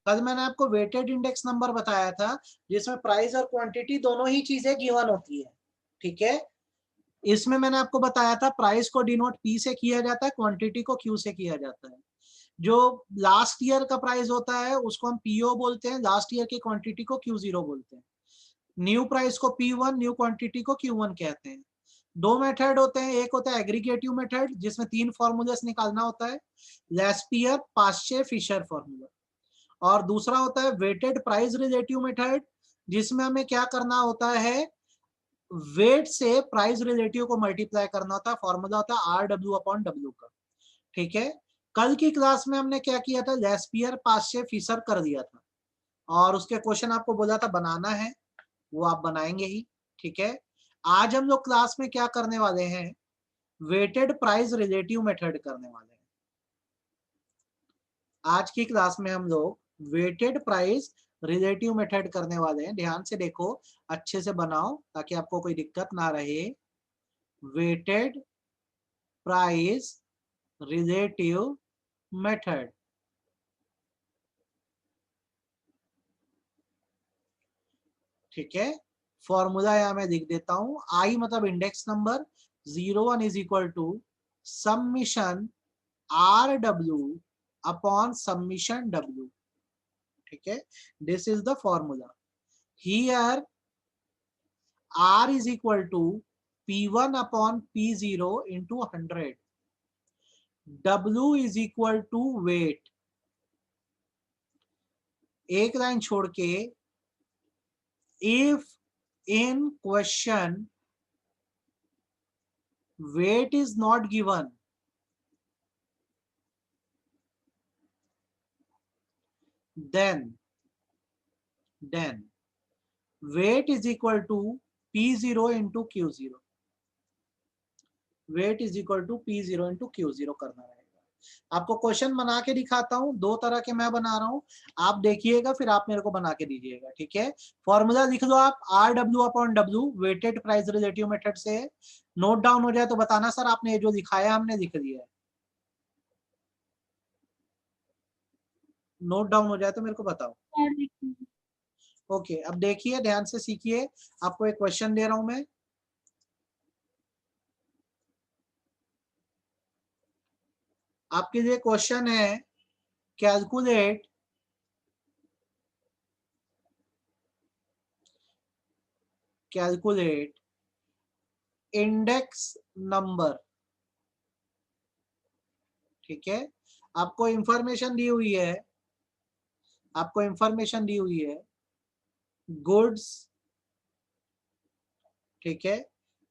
कल मैंने आपको वेटेड इंडेक्स नंबर बताया था जिसमें प्राइस और क्वांटिटी दोनों ही चीजें गिवन होती है, ठीक है। इसमें मैंने आपको बताया था प्राइस को डिनोट पी से किया जाता है, क्वांटिटी को क्यू से किया जाता है। जो लास्ट ईयर का प्राइस होता है उसको हम पीओ बोलते हैं, लास्ट ईयर की क्वांटिटी को क्यू जीरो बोलते हैं। न्यू प्राइस को पी वन, न्यू क्वांटिटी को क्यू वन कहते हैं। दो मेथड होते हैं, एक होता है एग्रीगेटिव मेथड जिसमें 3 फॉर्मूलास निकालना होता है, लेस्पियर, पास्चे, फिशर फॉर्मूला। और दूसरा होता है वेटेड प्राइस रिलेटिव मेथड जिसमें हमें क्या करना होता है, वेट से प्राइस रिलेटिव को मल्टीप्लाई करना होता है, फॉर्मूला होता है आर डब्ल्यू अपॉन डब्ल्यू का, ठीक है। कल की क्लास में हमने क्या किया था, लेस्पियर, पास्चे, फिशर कर दिया था और उसके क्वेश्चन आपको बोला था बनाना है, वो आप बनाएंगे ही, ठीक है। आज हम लोग क्लास में क्या करने वाले हैं, वेटेड प्राइस रिलेटिव मेथड करने वाले हैं। आज की क्लास में हम लोग वेटेड प्राइस रिलेटिव मेथड करने वाले हैं। ध्यान से देखो, अच्छे से बनाओ ताकि आपको कोई दिक्कत ना रहे। वेटेड प्राइस रिलेटिव मेथड, ठीक है। फॉर्मूला यहां मैं लिख देता हूं, आई मतलब index number, 01 is equal to submission R W upon submission W, ठीक है। This is the formula. Here R is equal to P1 upon P0 into 100. W is equal to weight. एक line छोड़ के, if in question weight is not given, then weight is equal to P0 into Q0. Weight is equal to P0 into Q0 करना रहेगा। आपको question बना के दिखाता हूं, दो तरह के मैं बना रहा हूं, आप देखिएगा फिर आप मेरे को बना के दीजिएगा, ठीक है। फॉर्मूला लिख लो आप, R W upon W weighted price relative method से। नोट डाउन हो जाए तो बताना सर आपने जो लिखाया हमने लिख दिया है। नोट डाउन हो जाए तो मेरे को बताओ। ओके, अब देखिए ध्यान से सीखिए, आपको एक क्वेश्चन दे रहा हूं मैं। आपके लिए क्वेश्चन है, कैलकुलेट इंडेक्स नंबर, ठीक है। आपको इंफॉर्मेशन दी हुई है, गुड्स, ठीक है,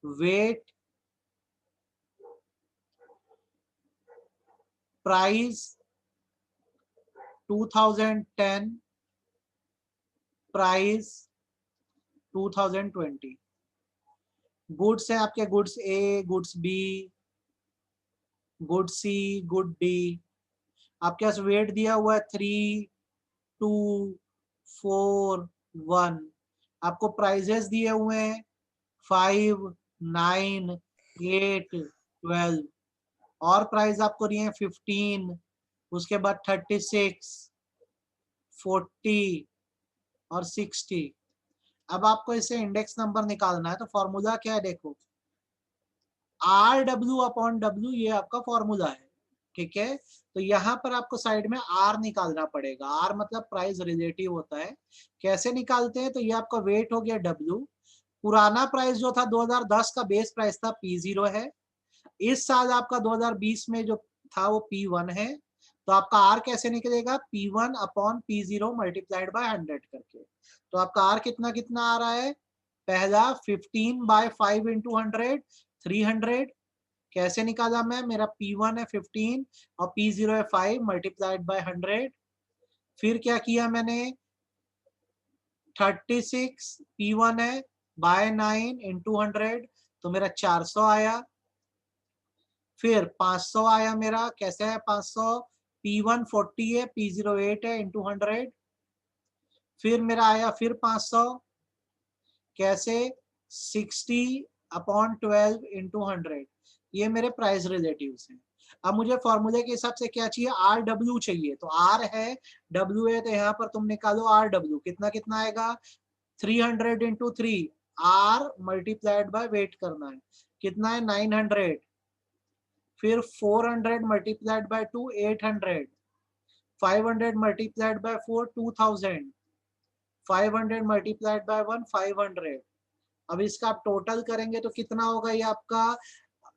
वेट, प्राइस 2010, प्राइस 2020। गुड्स है आपके, गुड्स ए, गुड्स बी, गुड सी, गुड डी। आपके पास वेट दिया हुआ है 3, 2, 4, 1। आपको प्राइजेस दिए हुए हैं 5, 9, 8, 12। और प्राइस आपको दिए हैं 15, उसके बाद 36, 40 और 60। अब आपको इसे इंडेक्स नंबर निकालना है तो फॉर्मूला क्या है, देखो आर डब्ल्यू अपॉन डब्ल्यू, ये आपका फॉर्मूला है, ठीक है। तो यहाँ पर आपको साइड में आर निकालना पड़ेगा। आर मतलब प्राइस रिलेटिव होता है। कैसे निकालते हैं, तो ये आपका वेट हो गया डब्ल्यू। पुराना प्राइस जो था 2010 का बेस प्राइस था P0 है। इस साल आपका 2020 में जो था वो P1 है। तो आपका आर कैसे निकलेगा, P1 upon P0 multiplied by 100 करके। तो आपका आर कितना कितना आ रहा है, पहला 15/5 इंटू 100, 300। कैसे निकाला मैं, मेरा P1 है 15 और P0 है 5 मल्टीप्लाइड बाय 100। फिर क्या किया मैंने, 36 P1 है बाय 9 इंटू 100, तो मेरा 400 आया। फिर 500 आया मेरा, कैसे है 500, P1 40 है, P0 8 है इंटू 100। फिर मेरा आया फिर 500, कैसे 60 अपॉन 12 इंटू 100। ये मेरे प्राइस रिलेटिव्स हैं। अब मुझे फॉर्मूले के हिसाब से क्या चाहिए, आर डब्ल्यू चाहिए, तो आर है, डब्ल्यू है, तो यहाँ पर तुम निकालो आर डब्ल्यू, कितना कितना आएगा, 300 into 3, R multiplied by weight करना है, कितना है 900, फिर 400 multiplied by 2 800, 500 multiplied by 4 2000, 500 multiplied by 1 500। अब इसका आप टोटल करेंगे तो कितना होगा, ये आपका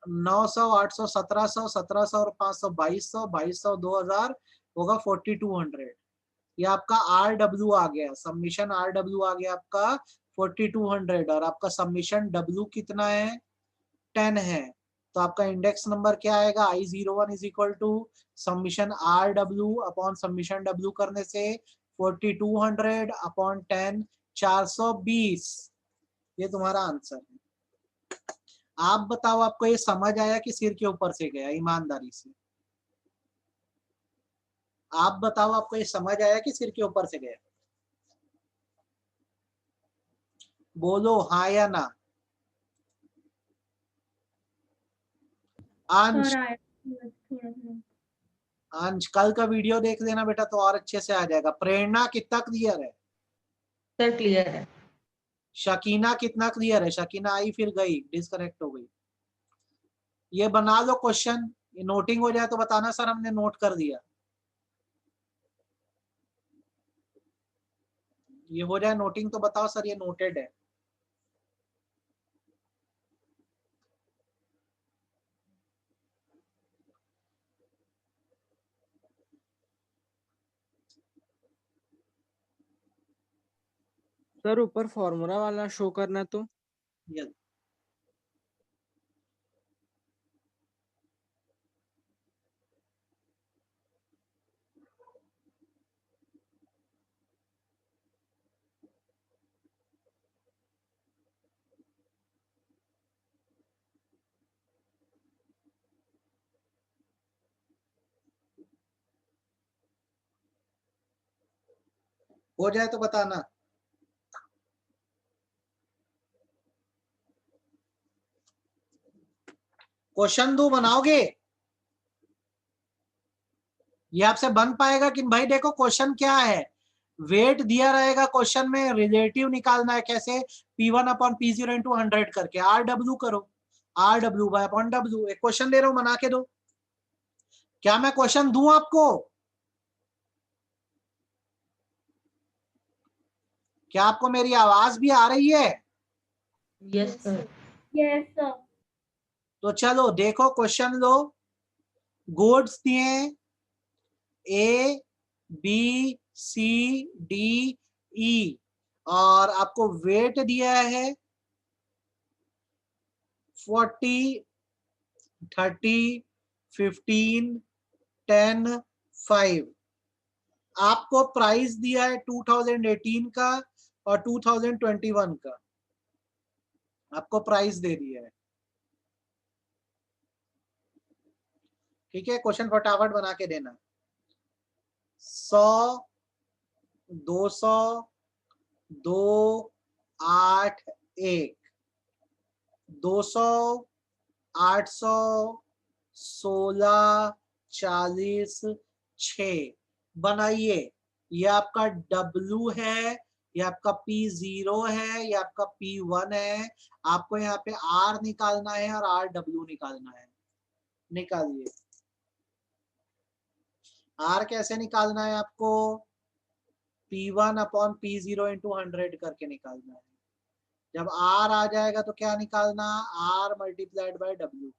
900 800 1700 1700 और 500 2200 2200 2000 होगा 4200। ये आपका आर डब्ल्यू आ गया, सबमिशन आर डब्ल्यू आ गया आपका 4200, और आपका सबमिशन डब्ल्यू कितना है 10 है। तो आपका इंडेक्स नंबर क्या आएगा, I01 is equal to submission R W upon submission W करने से 4200 अपॉन 10 420। ये तुम्हारा आंसर है। आप बताओ, आपको ये समझ आया कि सिर के ऊपर से गया, ईमानदारी से आप बताओ, आपको ये समझ आया कि सिर के ऊपर से गया, बोलो हाँ या ना। अंश, अंश कल का वीडियो देख लेना बेटा, तो और अच्छे से आ जाएगा। प्रेरणा कितना क्लियर है, सर क्लियर है। शकीना कितना क्लियर है, शकीना आई फिर गई, डिस्कनेक्ट हो गई। ये बना लो क्वेश्चन, नोटिंग हो जाए तो बताना सर हमने नोट कर दिया। ये हो जाए नोटिंग तो बताओ सर ये नोटेड है। सर ऊपर फॉर्मूला वाला शो करना तो ये हो जाए तो बताना। क्वेश्चन दो बनाओगे, ये आपसे बन पाएगा कि भाई देखो क्वेश्चन क्या है, वेट दिया रहेगा क्वेश्चन में, रिलेटिव निकालना है कैसे, P1 अपॉन P0 इंटू 100 करके, आर डब्ल्यू करो, R W by upon W. एक क्वेश्चन दे रहा हूं, बना के दो। क्या मैं क्वेश्चन दूं आपको, क्या आपको मेरी आवाज भी आ रही है? Yes sir. Yes sir. तो चलो देखो क्वेश्चन लो। गुड्स दिए A B C D E, और आपको वेट दिया है 40 30 15 10 5। आपको प्राइस दिया है 2018 का और 2021 का, आपको प्राइस दे दिया है। ठीक है, क्वेश्चन फटाफट बना के देना। 100 200 2 8 1 200 800 16 40 6 बनाइए। ये आपका W है, ये आपका P0 है, ये आपका P1 है। आपको यहाँ पे R निकालना है और RW निकालना है। निकालिए। R कैसे निकालना है आपको, P1 अपॉन P0 इंटू 100 करके निकालना है। जब R आ जाएगा तो क्या निकालना, R मल्टीप्लाइड बाय W।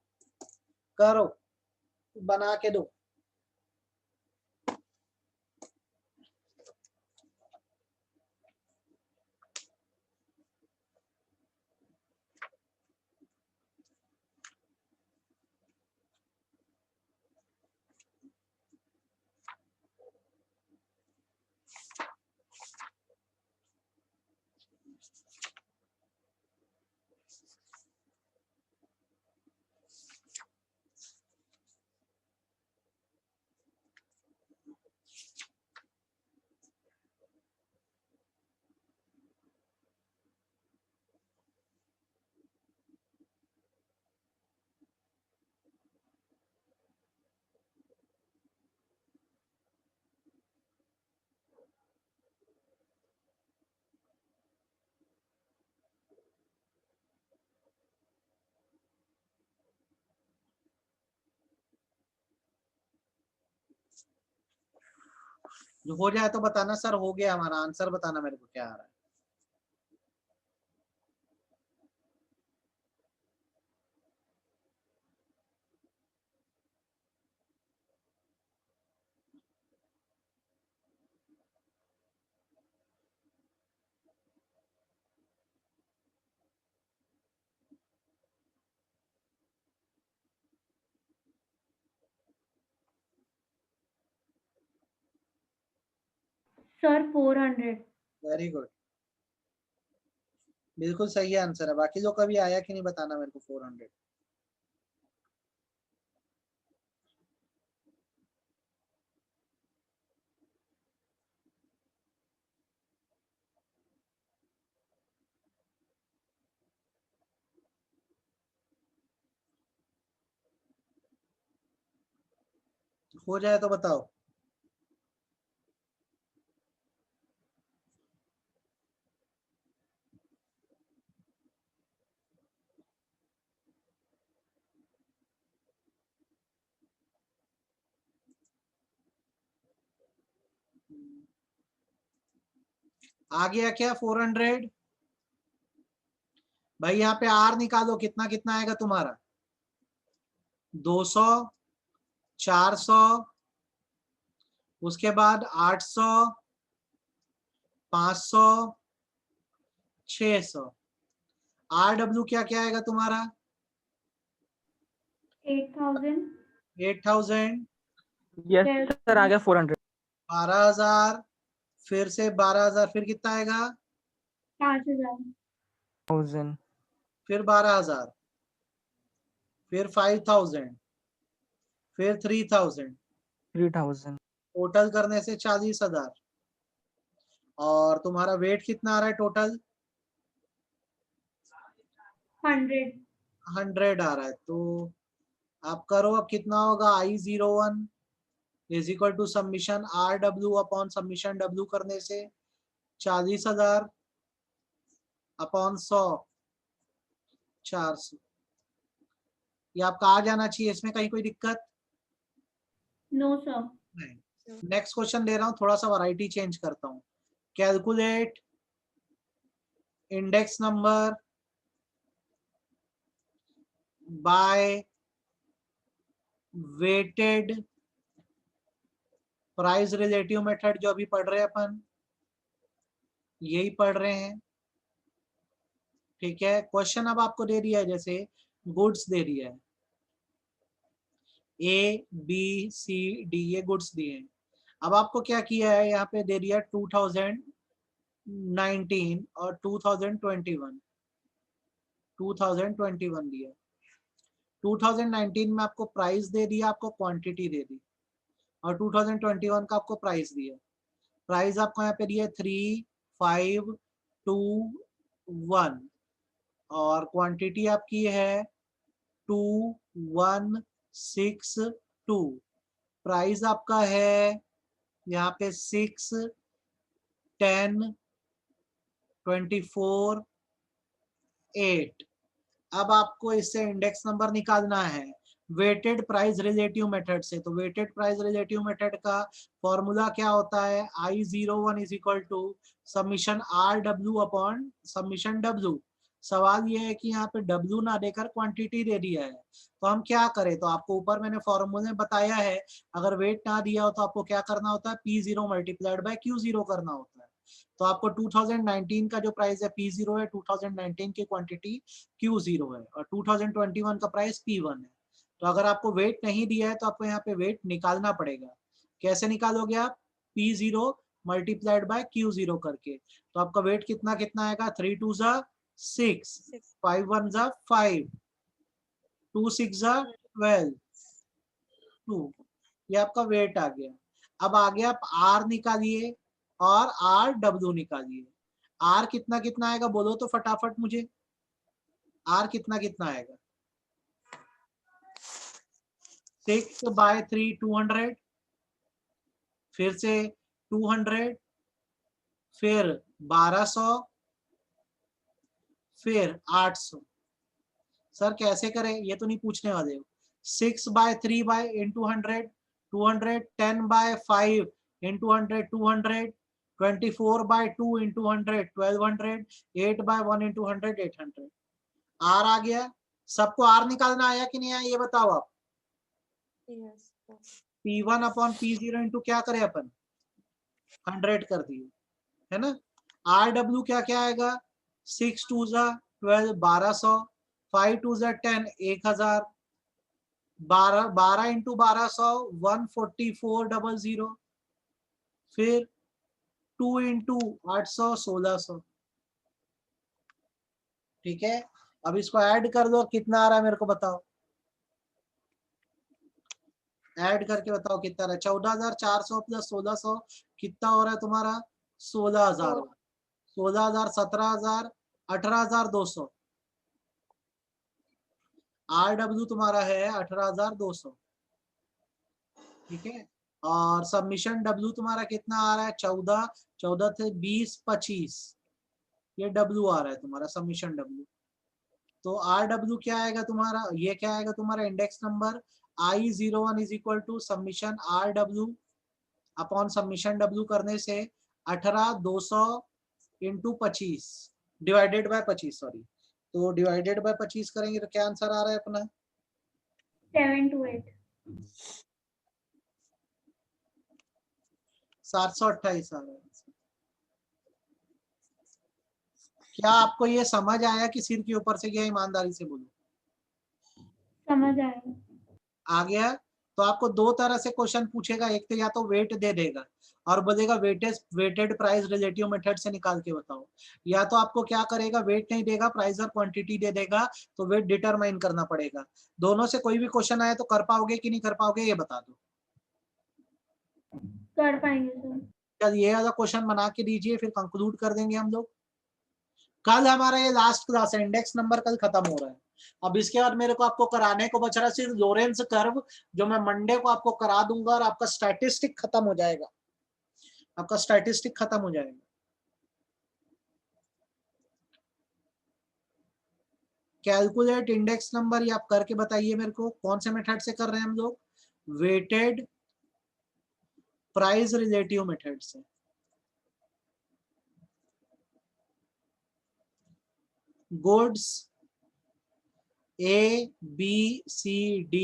करो, बना के दो। जो हो जाए तो बताना सर हो गया हमारा, आंसर बताना मेरे को क्या आ रहा है। सर 400। वेरी गुड, बिल्कुल सही आंसर है। बाकी लोग कभी आया कि नहीं बताना मेरे को 400। हो जाए तो बताओ। आ गया क्या 400? भाई यहाँ पे आर निकालो, कितना कितना आएगा तुम्हारा? 200, 400, उसके बाद 800, 500, 600। आर डब्ल्यू क्या क्या आएगा तुम्हारा? 8000। 8000, यस सर, आ गया 400। 12,000, फिर से 12,000, फिर कितना आएगा? 5000। 1000, फिर 12,000, फिर 5,000, फिर 3,000, 3000, टोटल करने से 40,000। और तुम्हारा वेट कितना आ रहा है टोटल? 100। 100 आ रहा है। तो आप करो, अब कितना होगा? I01 is equal to submission RW upon submission W करने से 40,000 अपॉन 100, 400। ये आपका आ जाना चाहिए, इसमें कहीं कोई दिक्कत नो सर। नहीं। नेक्स्ट क्वेश्चन ले रहा हूँ, थोड़ा सा वैरायटी चेंज करता हूँ। Calculate index number by weighted price relative method, जो अभी पढ़ रहे हैं अपन, यही पढ़ रहे हैं। ठीक है, क्वेश्चन अब आपको दे दिया है, जैसे गुड्स दे दिया है ABCD, ये गुड्स दिए हैं। अब आपको क्या किया है, यहाँ पे दे दिया 2019 और 2021, 2021 दिया। 2019 में आपको प्राइस दे दिया, आपको क्वांटिटी दे दी, और 2021 का आपको प्राइस दिया। प्राइस आपको यहाँ पे दिया 3521, और क्वांटिटी आपकी है 2162। प्राइस आपका है यहाँ पे 6, 10, 24, 8। अब आपको इससे इंडेक्स नंबर निकालना है वेटेड प्राइस रिलेटिव मेथड से। तो वेटेड प्राइस रिलेटिव मेथड का फॉर्मूला क्या होता है? I01 is equal to submission RW upon submission W। सवाल ये है कि यहाँ पे W ना देकर क्वांटिटी दे दिया है, तो हम क्या करें? तो आपको ऊपर मैंने फॉर्मूले बताया है, अगर वेट ना दिया हो तो आपको क्या करना होता है? P0 मल्टीप्लाइड बाय Q0 करना होता है। तो आपको 2019 का जो प्राइस है P0 है, 2019 की क्वांटिटी Q0 है, और 2021 का प्राइस P1 है। तो अगर आपको वेट नहीं दिया है तो आपको यहाँ पे वेट निकालना पड़ेगा। कैसे निकालोगे आप? P0 मल्टीप्लाइड बाय Q0 करके। तो आपका वेट कितना कितना आएगा? 3 2 6, 5 1 5, 2 6 12, 2। ये आपका वेट आ गया। अब आगे आप R निकालिए और RW निकालिए। R कितना कितना आएगा बोलो तो फटाफट मुझे। R कितना कितना आएगा? 6 बाय 3 200, फिर से 200, फिर 1200, फिर 800। सर कैसे करें, ये तो नहीं पूछने वाले हो। 6 by 3 by into 100, 200, 10 by 5 into 100 200, 24 by 2 into 100 1200, 8 by 1 into 100 800। Are आ गया। सबको आर निकालना आया कि नहीं आया ये बताओ आप। P1 अपॉन P0 इंटू क्या करें अपन 100 कर दिए है ना। RW क्या क्या आएगा 6 2 12 1200, 5 2 10 1000, 12 इंटू 1200 14400, फिर 2 इंटू 800 1600। ठीक है, अब इसको ऐड कर दो कितना आ रहा है मेरे को बताओ, ऐड करके बताओ कितना रहा है। 14400 प्लस 1600 कितना हो रहा है तुम्हारा 16000, 16000 17000 18200। RW तुम्हारा है 18200। ठीक है, और सबमिशन W तुम्हारा कितना आ रहा है 14, 14 से 20 25, ये W आ रहा है तुम्हारा सबमिशन W। तो RW क्या आएगा तुम्हारा, ये क्या आएगा तुम्हारा index number I01 is equal to submission RW upon submission W करने से 18200 इंटू 25 डिवाइडेड बाय 25 सॉरी, तो डिवाइडेड बाय 25 करेंगे तो क्या आंसर आ रहा है अपना 728। 728 आ रहा है। क्या आपको ये समझ आया कि सिर के ऊपर से गया, ईमानदारी से बोलो समझ आया। आ गया। तो आपको दो तरह से क्वेश्चन पूछेगा, एक तो या तो वेट दे देगा और बोलेगा वेटेड प्राइस रिलेटिव मेथड से निकाल के बताओ, या तो आपको क्या करेगा वेट नहीं देगा प्राइस और क्वांटिटी दे देगा तो वेट डिटरमाइन करना पड़ेगा। दोनों से कोई भी क्वेश्चन आए तो कर पाओगे कि नहीं कर पाओगे ये बता दो। कर पाएंगे सर। कल ये वाला क्वेश्चन बना के दीजिए फिर कंक्लूड कर देंगे हम लोग। कल हमारा ये लास्ट क्लास है, इंडेक्स नंबर कल खत्म हो रहा है। अब इसके बाद मेरे को आपको कराने को बच रहा है सिर्फ लोरेंस कर्व, जो मैं मंडे को आपको करा दूंगा और आपका स्टैटिस्टिक खत्म हो जाएगा, आपका स्टैटिस्टिक खत्म हो जाएगा। कैलकुलेट इंडेक्स नंबर ये आप करके बताइए मेरे को कौन से मेथड से कर रहे हैं हम लोग, वेटेड प्राइस रिलेटिव मेथड से। Goods A B C D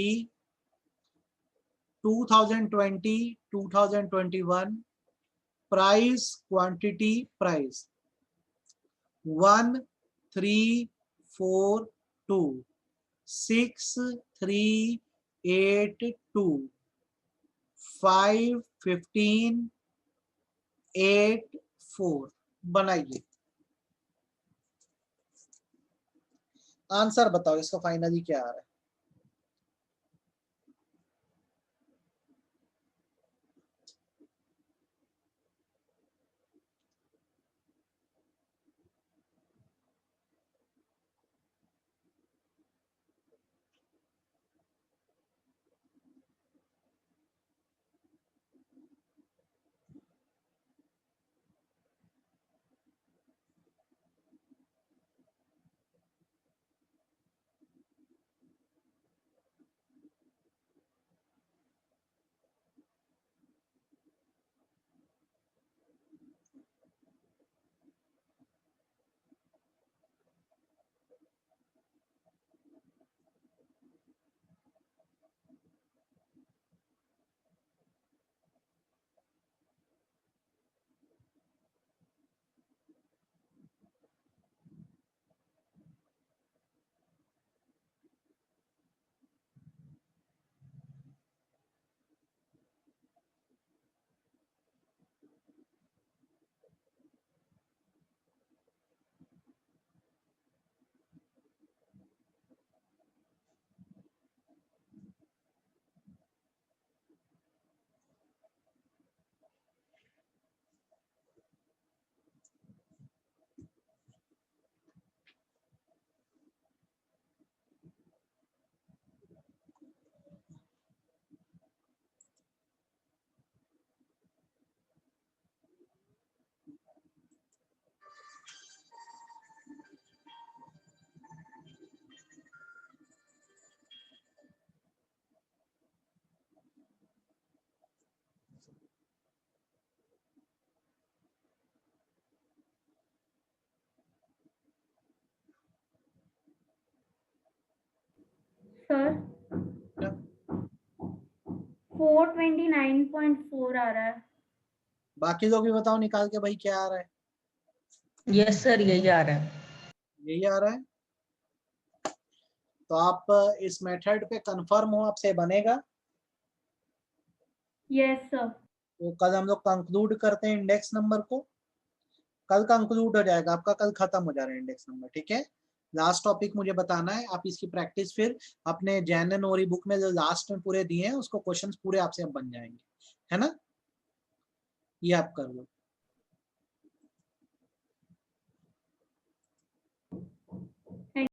2020 2021 price quantity price 1 3 4 2 6 3 8 2 5 15 8 4 बनाइए। आंसर बताओ इसका फाइनली क्या आ रहा है। सर 429.4 आ रहा है। बाकी लोग भी बताओ निकाल के भाई क्या आ रहा है। यस सर, यही आ रहा है। यही आ रहा है। तो आप इस मेथड पे कंफर्म हो, आपसे बनेगा। Yes sir. तो कल हम लोग कंक्लूड करते हैं इंडेक्स नंबर को। कल कंक्लूड हो जाएगा आपका, कल खत्म हो जा रहा है इंडेक्स नंबर, ठीक है। लास्ट टॉपिक मुझे बताना है, आप इसकी प्रैक्टिस फिर अपने जैन एंड ओरी बुक में जो लास्ट में पूरे दिए हैं उसको क्वेश्चंस पूरे आपसे अब बन जाएंगे, है ना। ये आप कर लो।